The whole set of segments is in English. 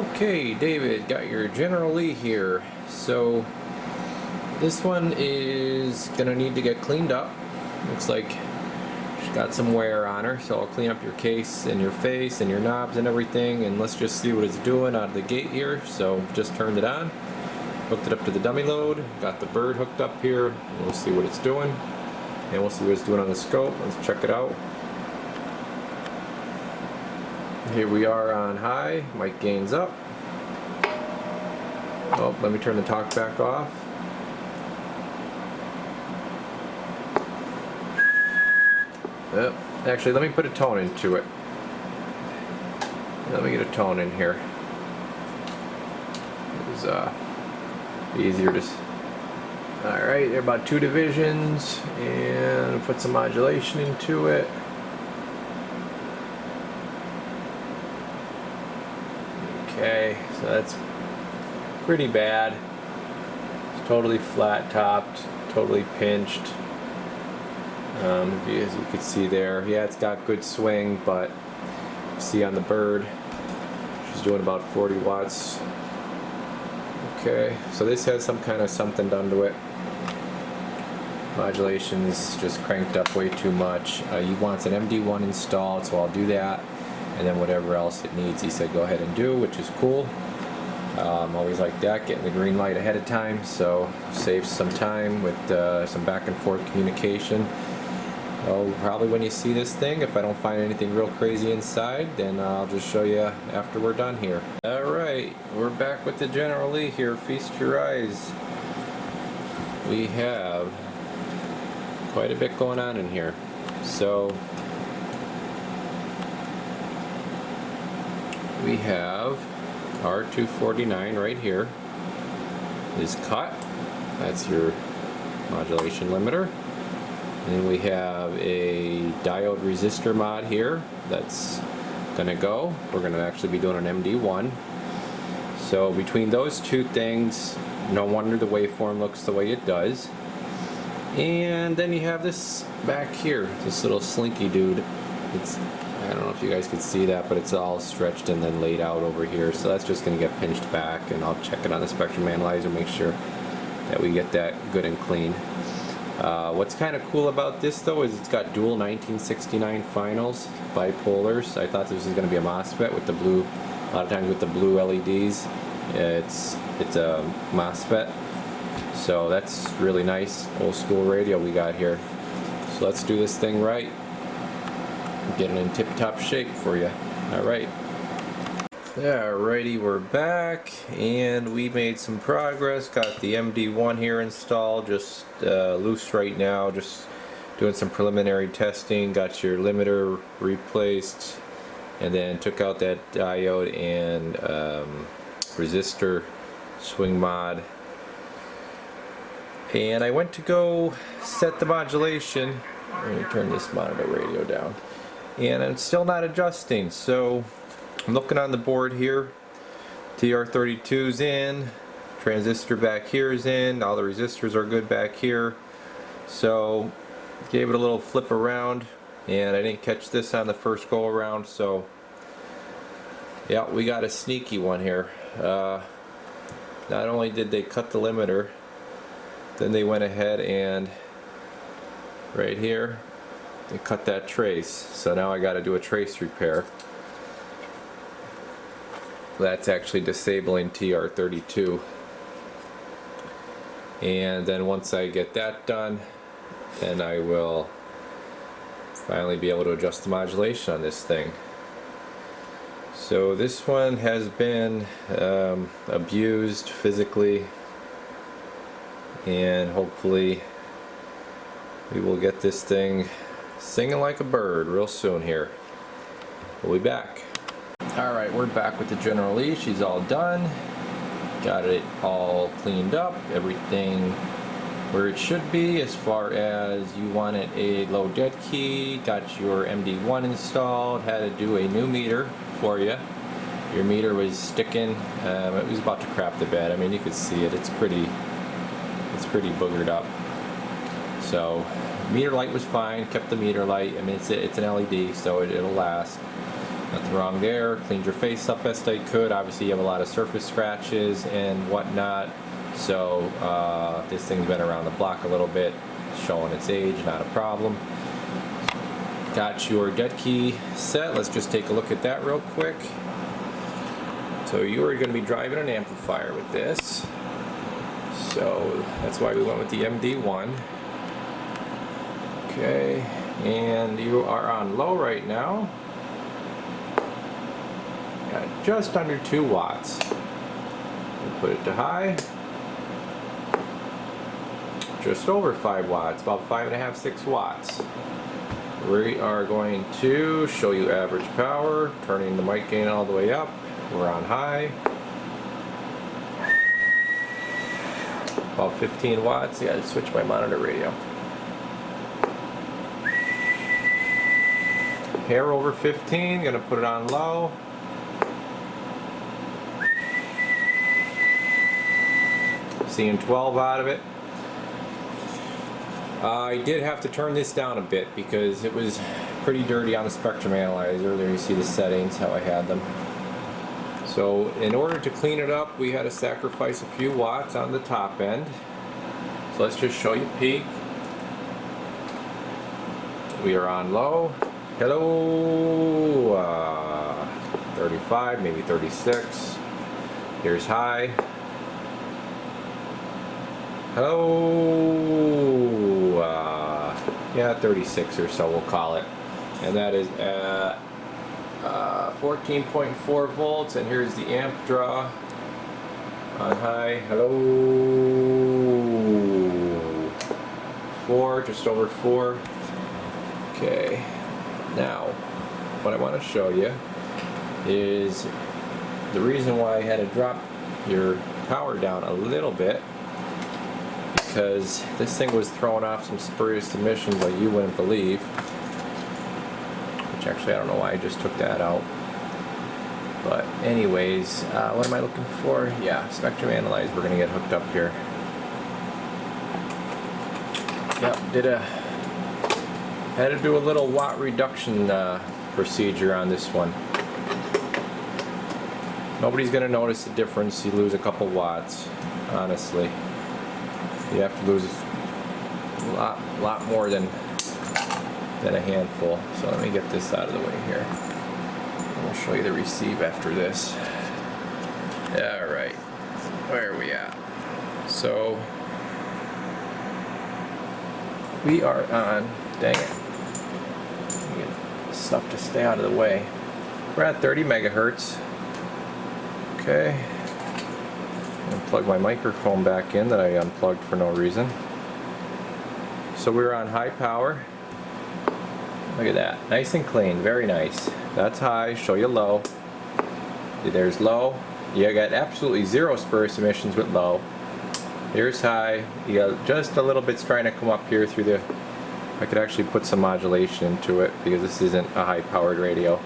Okay, David, got your General Lee here. So this one is gonna need to get cleaned up. Looks like she's got some wear on her, so I'll clean up your case and your face and your knobs and everything, and let's just see what it's doing out of the gate here. So just turned it on, hooked it up to the dummy load, got the bird hooked up here, and we'll see what it's doing, and we'll see what it's doing on the scope. Let's check it out. Here we are on high, mic gain's up. Oh, let me turn the talk back off. Actually, let me put a tone into it. Let me get a tone in here. It was easier to... Alright, they're about 2 divisions, and put some modulation into it. Okay, so that's pretty bad. It's totally flat topped, totally pinched. As you can see there, yeah, it's got good swing, but see on the bird, she's doing about 40 watts. Okay, so this has some kind of something done to it. Modulation's just cranked up way too much. He wants an MD1 installed, so I'll do that. And then whatever else it needs, he said go ahead and do, which is cool. Always like that, getting the green light ahead of time, so saves some time with some back and forth communication. Oh, probably when you see this thing, if I don't find anything real crazy inside, then I'll just show you after we're done here. Alright, we're back with the General Lee here. Feast your eyes. We have quite a bit going on in here. So we have our 249 right here is cut. That's your modulation limiter. And then we have a diode resistor mod here that's gonna go. We're gonna actually be doing an MD1. So between those two things, no wonder the waveform looks the way it does. And then you have this back here, this little slinky dude. I don't know if you guys can see that, but it's all stretched and then laid out over here. So that's just going to get pinched back, and I'll check it on the spectrum analyzer, make sure that we get that good and clean. What's kind of cool about this though is it's got dual 1969 finals, bipolars. I thought this was going to be a MOSFET with the blue, a lot of times with the blue LEDs. It's a MOSFET. So that's really nice, old school radio we got here. So let's do this thing right. Get it in tip-top shape for you. Alright. Alrighty, we're back, and we made some progress. Got the MD1 here installed, just loose right now, just doing some preliminary testing. Got your limiter replaced, and then took out that diode and resistor swing mod. And I went to go set the modulation. Let me turn this monitor radio down. And it's still not adjusting, so I'm looking on the board here. TR32's in, transistor back here is in, all the resistors are good back here. So gave it a little flip around, and I didn't catch this on the first go around, so yeah, we got a sneaky one here. Not only did they cut the limiter, then they went ahead and right here they cut that trace, so now I got to do a trace repair. That's actually disabling TR32, and then once I get that done, then I will finally be able to adjust the modulation on this thing. So this one has been abused physically, and hopefully we will get this thing singing like a bird real soon here. We'll be back. Alright, we're back with the General Lee. She's all done. Got it all cleaned up. Everything where it should be as far as you wanted a low dead key. Got your MD1 installed. Had to do a new meter for you. Your meter was sticking. It was about to crap the bed. I mean, you could see it. It's pretty boogered up. So meter light was fine, kept the meter light. I mean, it's an LED, so it'll last. Nothing wrong there. Cleaned your face up best I could. Obviously you have a lot of surface scratches and whatnot. So this thing's been around the block a little bit, showing its age, not a problem. Got your dead key set. Let's just take a look at that real quick. So you are going to be driving an amplifier with this. So that's why we went with the MD1. Okay, and you are on low right now. Got just under 2 watts. We'll put it to high. Just over 5 watts, about 5.5, 6 watts. We are going to show you average power, turning the mic gain all the way up. We're on high. About 15 watts. Yeah, switch my monitor radio. Hair over 15, gonna put it on low. Seeing 12 out of it. I did have to turn this down a bit because it was pretty dirty on the spectrum analyzer. There you see the settings, how I had them. So in order to clean it up, we had to sacrifice a few watts on the top end. So let's just show you peak. We are on low. Hello, 35, maybe 36. Here's high. Hello, yeah, 36 or so we'll call it. And that is at 14.4 volts, and here's the amp draw on high. Hello, 4, just over 4. Okay, now what I want to show you is the reason why I had to drop your power down a little bit, because this thing was throwing off some spurious emissions like you wouldn't believe. Which actually I don't know why I just took that out. But anyways, what am I looking for? Yeah, spectrum analyzer, we're gonna get hooked up here. Yep, had to do a little watt reduction procedure on this one. Nobody's gonna notice the difference. You lose a couple watts, honestly. You have to lose a lot more than a handful. So let me get this out of the way here. I'll show you the receive after this. Alright, where are we at? So we are on, dang it, get stuff to stay out of the way. We're at 30 megahertz. Okay. Plug my microphone back in that I unplugged for no reason. So we're on high power. Look at that, nice and clean, very nice. That's high, show you low. There's low. You got absolutely 0 spurious emissions with low. Here's high. You got just a little bit trying to come up here through the, I could actually put some modulation into it because this isn't a high powered radio.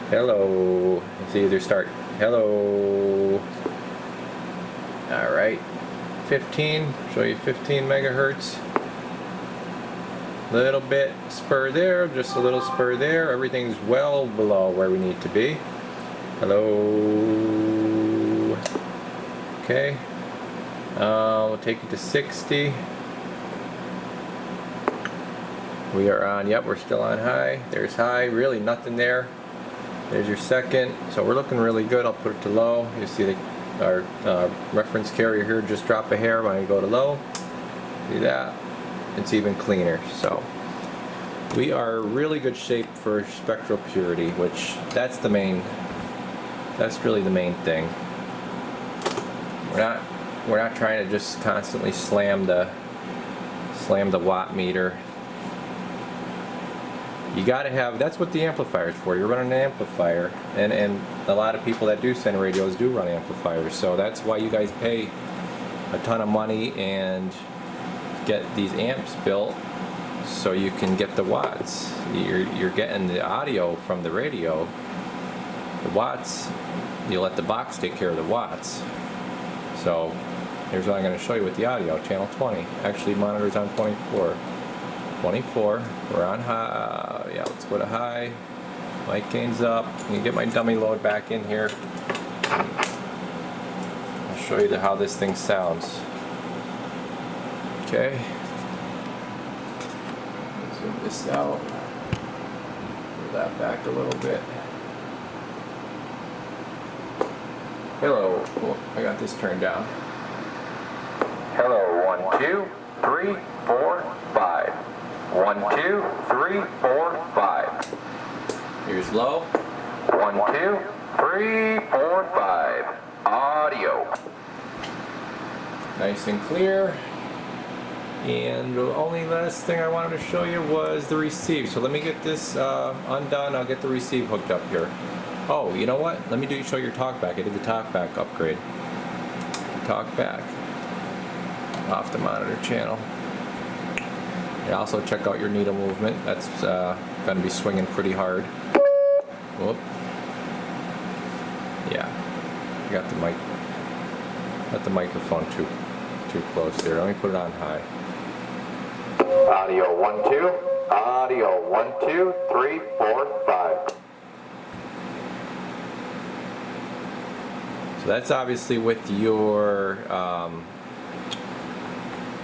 Hello, let's either start, hello. Alright, 15, show you 15 megahertz. Little bit spur there, just a little spur there. Everything's well below where we need to be. Hello. Okay. We'll take it to 60. We are on, yep, we're still on high. There's high, really nothing there. There's your second. So we're looking really good. I'll put it to low. You see our reference carrier here just drop a hair when I go to low. See that? It's even cleaner. So we are really good shape for spectral purity, which that's really the main thing. We're not trying to just constantly slam the watt meter. You gotta have, that's what the amplifier is for. You're running an amplifier, and a lot of people that do send radios do run amplifiers, so that's why you guys pay a ton of money and get these amps built so you can get the watts. You're getting the audio from the radio. The watts, you let the box take care of the watts. So here's what I'm going to show you with the audio. Channel 20. Actually, monitor's on 24. 24. We're on high. Yeah, let's go to high. Mic gain's up. Let me get my dummy load back in here. I'll show you how this thing sounds. Okay. Zoom this out. Pull that back a little bit. Hello. Oh, I got this turned down. Hello. 1, 2, 3, 4, 5. 1, 2, 3, 4, 5. Here's low. 1, 2, 3, 4, 5. Audio. Nice and clear. And the only last thing I wanted to show you was the receive. So let me get this undone. I'll get the receive hooked up here. Oh, you know what? Let me show your talkback. I did the talkback upgrade. Talkback. Off the monitor channel. And also check out your needle movement. That's going to be swinging pretty hard. Whoop. Yeah. I got the mic. Got the microphone too close there. Let me put it on high. Audio 1, 2. Audio 1, 2, 3, 4, 5. So that's obviously with your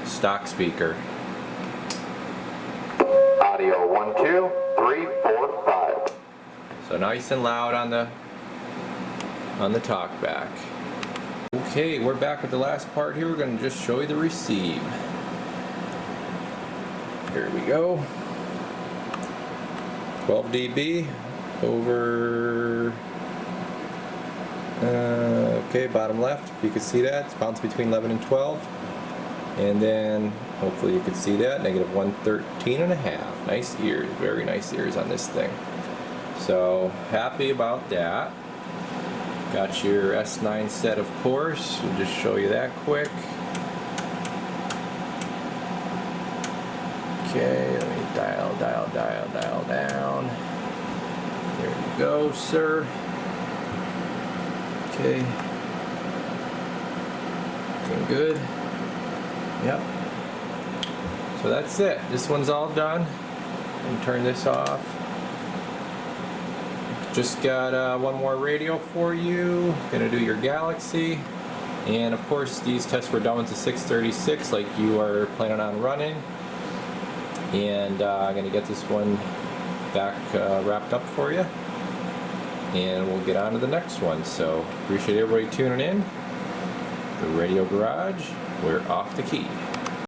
stock speaker. Audio 1, 2, 3, 4, 5. So nice and loud on the talkback. Okay, we're back with the last part here. We're going to just show you the receive. Here we go. 12 dB over. Okay, bottom left. If you can see that, it's bounced between 11 and 12. And then, hopefully you can see that, negative 113.5. Nice ears, very nice ears on this thing. So, happy about that. Got your S9 set, of course. We'll just show you that quick. Okay, let me dial down. There you go, sir. Okay. Looking good. Yep. So that's it. This one's all done. And turn this off. Just got one more radio for you. Gonna do your Galaxy. And of course these tests were done with the 636 like you are planning on running. And I'm gonna get this one back wrapped up for you. And we'll get on to the next one. So appreciate everybody tuning in. The Radio Garage, we're off the key.